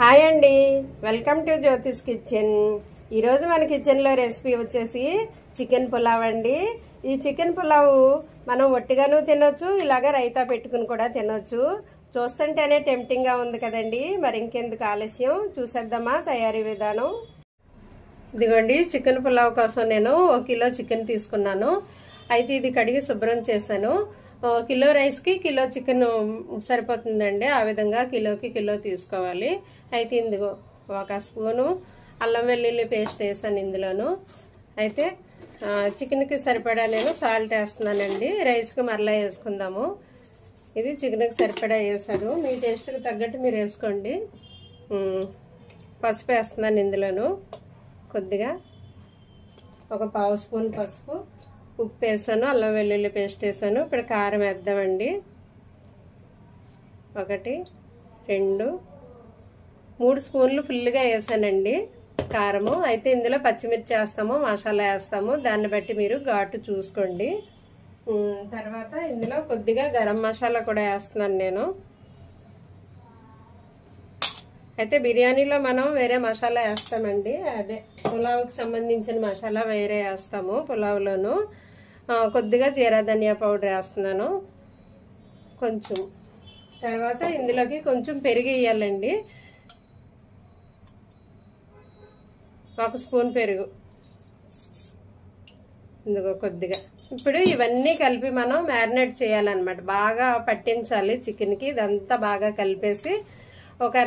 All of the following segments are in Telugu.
హాయ్ అండి, వెల్కమ్ టు జ్యోతిష్ కిచెన్. ఈరోజు మన కిచెన్లో రెసిపీ వచ్చేసి చికెన్ పులావ్ అండి. ఈ చికెన్ పులావ్ మనం ఒట్టిగాను తినొచ్చు, ఇలాగ రైతా పెట్టుకుని కూడా తినొచ్చు. చూస్తుంటేనే టెంప్టింగ్గా ఉంది కదండి. మరి ఇంకెందుకు ఆలస్యం, చూసేద్దామా తయారీ విధానం. ఇదిగోండి, చికెన్ పులావ్ కోసం నేను 1 కిలో చికెన్ తీసుకున్నాను. అయితే ఇది కడిగి శుభ్రం చేశాను. కిలో రైస్కి కిలో చికెన్ సరిపోతుందండి. ఆ విధంగా కిలోకి కిలో తీసుకోవాలి. అయితే ఇందులో 1 స్పూను అల్లం వెల్లుల్లి పేస్ట్ వేసాను ఇందులోను. అయితే చికెన్కి సరిపడా నేను సాల్ట్ వేస్తున్నానండి. రైస్కి మరలా వేసుకుందాము. ఇది చికెన్కి సరిపడా వేసాను. మీ టేస్ట్కి తగ్గట్టు మీరు వేసుకోండి. పసుపు వేస్తున్నాను ఇందులోను కొద్దిగా, 1/2 స్పూన్ పసుపు, ఉప్పు వేసాను, అల్లం వెల్లుల్లి పేస్ట్ వేసాను. ఇప్పుడు కారం వేద్దామండి. 1 2 3 స్పూన్లు ఫుల్గా వేసానండి కారము. అయితే ఇందులో పచ్చిమిర్చి వేస్తాము, మసాలా వేస్తాము, దాన్ని బట్టి మీరు ఘాటు చూసుకోండి. తర్వాత ఇందులో కొద్దిగా గరం మసాలా కూడా వేస్తున్నాను నేను. అయితే బిర్యానీలో మనం వేరే మసాలా వేస్తామండి, అదే పులావ్కి సంబంధించిన మసాలా వేరే వేస్తాము పులావ్లోను. కొద్దిగా జీరా ధనియా పౌడర్ వేస్తున్నాను కొంచెం. తర్వాత ఇందులోకి కొంచెం పెరుగు వేయాలండి, 1 స్పూన్ పెరుగు ఇందులో కొద్దిగా. ఇప్పుడు ఇవన్నీ కలిపి మనం మ్యారినేట్ చేయాలన్నమాట, బాగా పట్టించాలి చికెన్కి. ఇదంతా బాగా కలిపేసి ఒక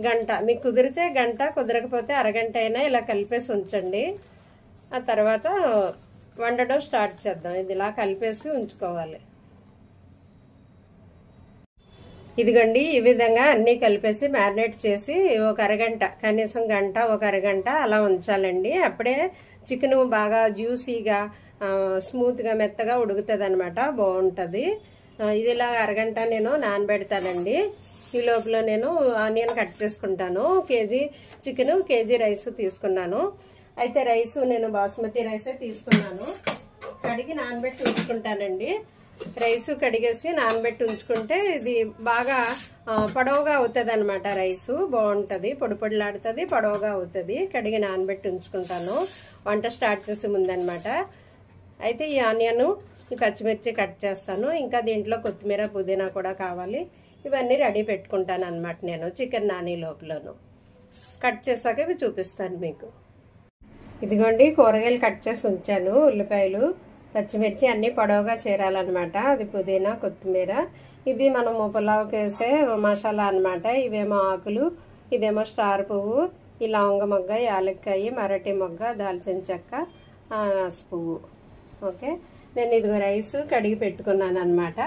గంట మీకు కుదిరితే గంట, కుదరకపోతే అరగంట అయినా ఇలా కలిపేసి ఉంచండి. ఆ తర్వాత వండడం స్టార్ట్ చేద్దాం. ఇది ఇలా కలిపేసి ఉంచుకోవాలి. ఇదిగోండి, ఈ విధంగా అన్నీ కలిపేసి మ్యారినేట్ చేసి ఒక అరగంట, కనీసం గంట, ఒక అరగంట అలా ఉంచాలండి. అప్పుడే చికెన్ బాగా జ్యూసీగా స్మూత్గా మెత్తగా ఉడుకుతుంది అనమాట, బాగుంటుంది. ఇది ఇలా అరగంట నేను నానబెడతానండి. ఈ లోపల నేను ఆనియన్ కట్ చేసుకుంటాను. కేజీ చికెన్, కేజీ రైస్ తీసుకున్నాను. అయితే రైస్ నేను బాస్మతి రైసే తీసుకున్నాను. కడిగి నానబెట్టి ఉంచుకుంటానండి. రైస్ కడిగేసి నానబెట్టి ఉంచుకుంటే ఇది బాగా పొడవుగా అవుతుంది అనమాట. రైసు బాగుంటుంది, పొడి పొడిలాడుతుంది, పొడవుగా అవుతుంది. కడిగి నానబెట్టి ఉంచుకుంటాను వంట స్టార్ట్ చేసే ముందనమాట. అయితే ఈ ఆనియన్, ఈ పచ్చిమిర్చి కట్ చేస్తాను. ఇంకా దీంట్లో కొత్తిమీర, పుదీనా కూడా కావాలి. ఇవన్నీ రెడీ పెట్టుకుంటాను అనమాట నేను చికెన్ నాని లోపలను. కట్ చేసాక ఇవి చూపిస్తాను మీకు. ఇదిగోండి, కూరగాయలు కట్ చేసి ఉంచాను. ఉల్లిపాయలు, పచ్చిమిర్చి అన్నీ పొడవుగా చేరాలన్నమాట. అది పుదీనా, కొత్తిమీర. ఇది మనము పులావ్కి వేసే మసాలా అనమాట. ఇవేమో ఆకులు, ఇదేమో స్టార్ పువ్వు, ఈ లవంగ మొగ్గ, యాలక్కాయ, మరటి మొగ్గ, దాల్చిన చెక్క, అనాస పువ్వు. ఓకే, నేను ఇదిగో రైస్ కడిగి పెట్టుకున్నాను అనమాట.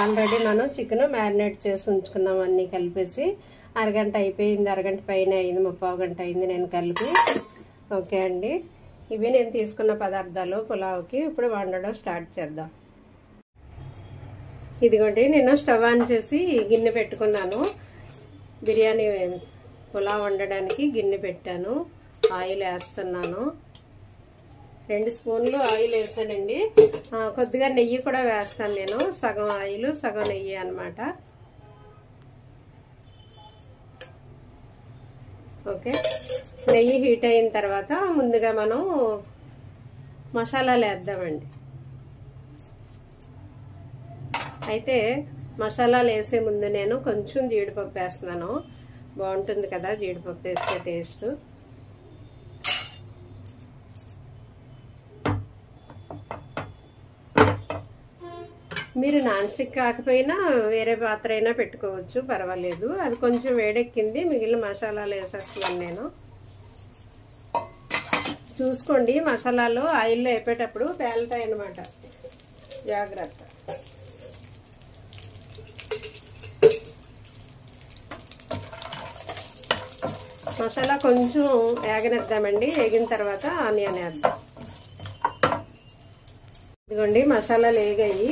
ఆల్రెడీ మనం చికెన్ మ్యారినేట్ చేసి ఉంచుకున్నాం అన్నీ కలిపేసి. అరగంట అయిపోయింది, అరగంట పైన అయింది, 3/4 గంట అయింది నేను కలిపి. ఓకే అండి, ఇవి నేను తీసుకున్న పదార్థాలు పులావ్కి. ఇప్పుడు వండడం స్టార్ట్ చేద్దాం. ఇదిగోండి, నేను స్టవ్ ఆన్ చేసి గిన్నె పెట్టుకున్నాను. బిర్యానీ పులావ్ వండడానికి గిన్నె పెట్టాను. ఆయిల్ వేస్తున్నాను. 2 స్పూన్లు ఆయిల్ వేసానండి. కొద్దిగా నెయ్యి కూడా వేస్తాను నేను. సగం ఆయిల్, సగం నెయ్యి అనమాట. ఓకే, నెయ్యి హీట్ అయిన తర్వాత ముందుగా మనం మసాలాలు వేద్దామండి. అయితే మసాలాలు వేసే ముందు నేను కొంచెం జీడిపప్పు వేస్తున్నాను. బాగుంటుంది కదా జీడిపప్పు వేస్తే టేస్ట్. మీరు నాన్ స్టిక్ కాకపోయినా వేరే పాత్ర అయినా పెట్టుకోవచ్చు, పర్వాలేదు. అది కొంచెం వేడెక్కింది, మిగిలిన మసాలాలు వేసేస్తున్నాను నేను. చూసుకోండి, మసాలాలు ఆయిల్లో వేపేటప్పుడు పేలుతాయి అన్నమాట, జాగ్రత్త. మసాలా కొంచెం వేగనిద్దామండి. వేగిన తర్వాత ఆనియన్ వేద్దాం. ఇదిగోండి, మసాలాలు వేగాయి,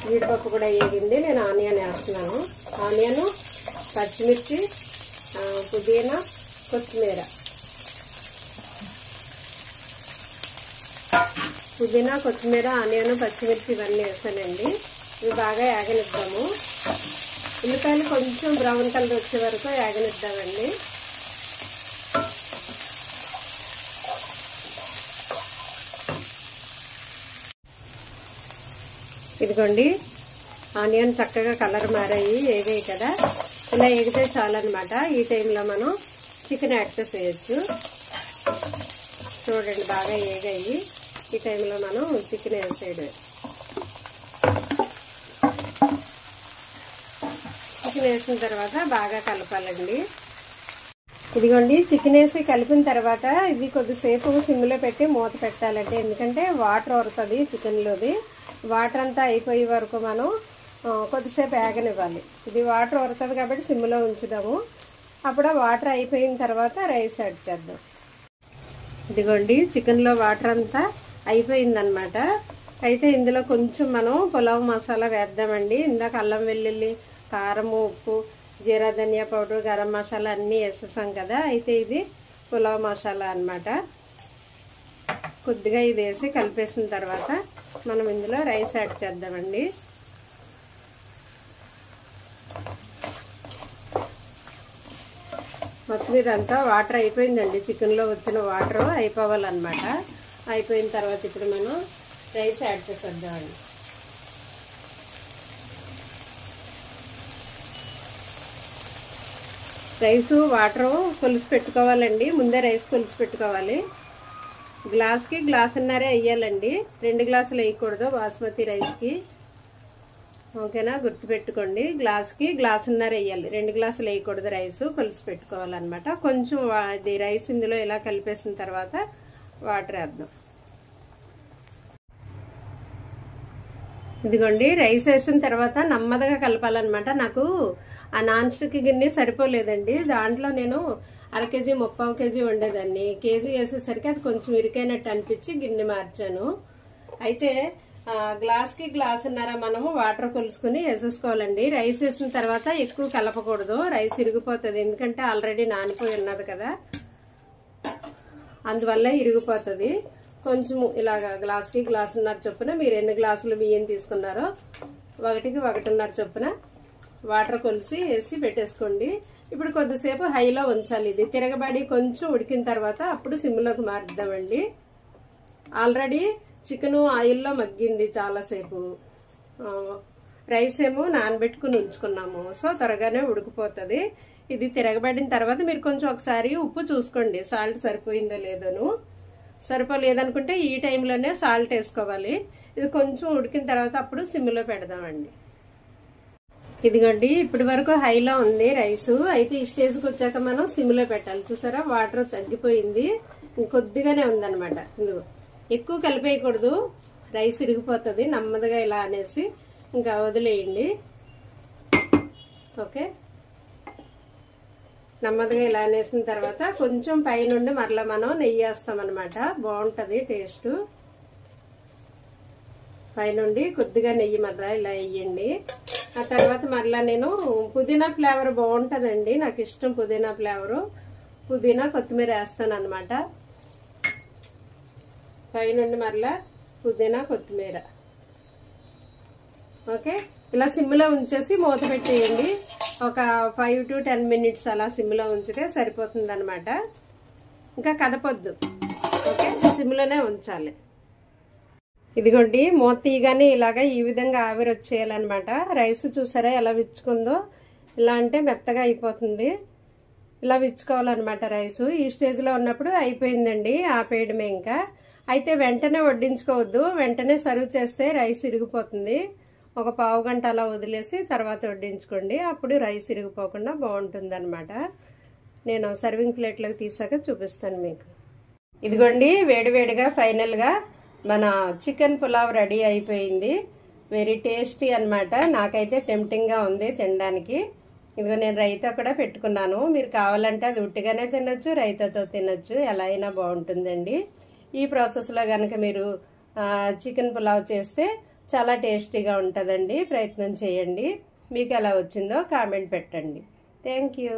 జీడిపప్పు కూడా వేగింది. నేను ఆనియన్ వేస్తున్నాను. ఆనియన్, పచ్చిమిర్చి, పుదీనా, కొత్తిమీర. పుదీనా, కొత్తిమీర, ఆనియన్, పచ్చిమిర్చి ఇవన్నీ వేసానండి. ఇవి బాగా వేగనిద్దాము. ఉల్లిపాయలు కొంచెం బ్రౌన్ కలర్ వచ్చే వరకు వేగనిద్దామండి. ఇదిగోండి ఆనియన్ చక్కగా కలర్ మారాయి, ఏగాయి కదా. ఇలా ఎగితే చాలన్నమాట. ఈ టైంలో మనం చికెన్ యాడ్ చేసేయచ్చు. చూడండి బాగా ఏగాయి. ఈ టైంలో మనం చికెన్ వేసేయడమే. చికెన్ వేసిన తర్వాత బాగా కలపాలండి. ఇదిగోండి చికెన్ వేసి కలిపిన తర్వాత ఇది కొద్దిసేపు సిమ్లో పెట్టి మూత పెట్టాలండి. ఎందుకంటే వాటర్ వరుతుంది చికెన్లోది. వాటర్ అంతా అయిపోయే వరకు మనం కొద్దిసేపు వేగనివ్వాలి. ఇది వాటర్ వరుతుంది కాబట్టి సిమ్లో ఉంచుదాము. అప్పుడు వాటర్ అయిపోయిన తర్వాత రైస్ యాడ్ చేద్దాం. ఇదిగోండి చికెన్లో వాటర్ అంతా అయిపోయిందనమాట. అయితే ఇందులో కొంచెం మనం పులావ్ మసాలా వేద్దామండి. ఇందాక అల్లం వెల్లుల్లి, కారం, ఉప్పు, జీరా ధనియా పౌడర్, గరం మసాలా అన్నీ వేసేసాం కదా. అయితే ఇది పులావ్ మసాలా అన్నమాట. కొద్దిగా ఇది వేసి కలిపేసిన తర్వాత మనం ఇందులో రైస్ యాడ్ చేద్దామండి. మొత్తం ఇదంతా వాటర్ అయిపోయిందండి. చికెన్లో వచ్చిన వాటర్ అయిపోవాలన్నమాట. అయిపోయిన తర్వాత ఇప్పుడు మనం రైస్ యాడ్ చేసేద్దామండి. రైసు వాటరు కొలిసి పెట్టుకోవాలండి. ముందే రైస్ కొలిసి పెట్టుకోవాలి. గ్లాస్కి గ్లాసున్నరే వేయాలండి. 2 గ్లాసులు వేయకూడదు బాస్మతి రైస్కి. ఓకేనా, గుర్తుపెట్టుకోండి. గ్లాస్కి గ్లాసున్నర వేయాలి, 2 గ్లాసులు వేయకూడదు. రైసు కొలిసి పెట్టుకోవాలన్నమాట. కొంచెం ఇది రైస్ ఇందులో ఇలా కలిపేసిన తర్వాత వాటర్ వేద్దాం. ఇదిగోండి రైస్ వేసిన తర్వాత నెమ్మదిగా కలపాలన్నమాట. నాకు ఆ నాన్ స్టిక్ గిన్నె సరిపోలేదండి. దాంట్లో నేను 1/2 కేజీ 3/4 కేజీ వండేదాన్ని. కేజీ వేసేసరికి అది కొంచెం ఇరికైనట్టు అనిపించి గిన్నె మార్చాను. అయితే గ్లాస్కి గ్లాసున్నర మనము వాటర్ కొలుసుకుని వేసేసుకోవాలండి. రైస్ వేసిన తర్వాత ఎక్కువ కలపకూడదు, రైస్ ఇరిగిపోతుంది. ఎందుకంటే ఆల్రెడీ నానిపోయి ఉన్నది కదా, అందువల్ల ఇరిగిపోతుంది. కొంచెము ఇలాగా గ్లాస్కి గ్లాసున్నర చొప్పున మీరు ఎన్ని గ్లాసులు బియ్యం తీసుకున్నారో 1కి 1.5 చొప్పున వాటర్ కొలిసి వేసి పెట్టేసుకోండి. ఇప్పుడు కొద్దిసేపు హైలో ఉంచాలి. ఇది తిరగబడి కొంచెం ఉడికిన తర్వాత అప్పుడు సిమ్లోకి మారుద్దామండి. ఆల్రెడీ చికెన్ ఆయిల్లో మగ్గింది చాలాసేపు. రైస్ ఏమో నానబెట్టుకుని ఉంచుకున్నాము, సో త్వరగానే ఉడికిపోతుంది. ఇది తిరగబడిన తర్వాత మీరు కొంచెం ఒకసారి ఉప్పు చూసుకోండి, సాల్ట్ సరిపోయిందో లేదోను. సరిపోలేదనుకుంటే ఈ టైంలోనే సాల్ట్ వేసుకోవాలి. ఇది కొంచెం ఉడికిన తర్వాత అప్పుడు సిమ్లో పెడదామండి. ఇదిగోండి ఇప్పటి వరకు హైలో ఉంది రైసు. అయితే ఈ స్టేజ్కి వచ్చాక మనం సిమ్లో పెట్టాలి. చూసారా వాటర్ తగ్గిపోయింది, ఇంకొద్దిగానే ఉందన్నమాట. ఇందులో ఎక్కువ కలిపేయకూడదు, రైస్ ఇరిగిపోతుంది. నెమ్మదిగా ఇలా అనేసి ఇంకా వదిలేయండి. ఓకే, నెమ్మదిగా ఇలా అనేసిన తర్వాత కొంచెం పైనుండి మరలా మనం నెయ్యి వేస్తామన్నమాట. బాగుంటుంది టేస్ట్. పైనుండి కొద్దిగా నెయ్యి మరలా ఇలా వేయండి. ఆ తర్వాత మరలా నేను పుదీనా ఫ్లేవర్ బాగుంటుందండి, నాకు ఇష్టం పుదీనా ఫ్లేవరు. పుదీనా కొత్తిమీర వేస్తాను అనమాట. పైనుండి మరలా పుదీనా కొత్తిమీర. ఓకే, ఇలా సిమ్లో ఉంచేసి మూత పెట్టేయండి. ఒక 5 to 10 minutes అలా సిమ్లో ఉంచితే సరిపోతుంది అనమాట. ఇంకా కదపొద్దు. ఓకే, సిమ్లోనే ఉంచాలి. ఇదిగోండి మూత తీయగానే ఇలాగా ఈ విధంగా ఆవిరి వచ్చేయాలన్నమాట. రైస్ చూసారా ఎలా విచ్చుకుందో, ఇలా అంటే మెత్తగా అయిపోతుంది. ఇలా విచ్చుకోవాలన్నమాట రైసు. ఈ స్టేజ్లో ఉన్నప్పుడు అయిపోయిందండి, ఆపేయడమే ఇంకా. అయితే వెంటనే వడ్డించుకోవద్దు, వెంటనే సర్వ్ చేస్తే రైస్ ఇరిగిపోతుంది. ఒక పావు గంట అలా వదిలేసి తర్వాత వడ్డించుకోండి, అప్పుడు రైస్ ఇరిగిపోకుండా బాగుంటుంది అనమాట. నేను సర్వింగ్ ప్లేట్లోకి తీసాక చూపిస్తాను మీకు. ఇదిగోండి వేడివేడిగా ఫైనల్గా మన చికెన్ పులావ్ రెడీ అయిపోయింది. వెరీ టేస్టీ అనమాట. నాకైతే టెంప్టింగ్గా ఉంది తినడానికి. ఇదిగో నేను రైతా కూడా పెట్టుకున్నాను. మీరు కావాలంటే అది ఉట్టిగానే తినొచ్చు, రైతాతో తినొచ్చు, ఎలా అయినా బాగుంటుందండి. ఈ ప్రాసెస్లో కనుక మీరు చికెన్ పులావ్ చేస్తే చాలా టేస్టీగా ఉంటుందండి. ప్రయత్నం చేయండి. మీకు ఎలా వచ్చిందో కామెంట్ పెట్టండి. Thank you.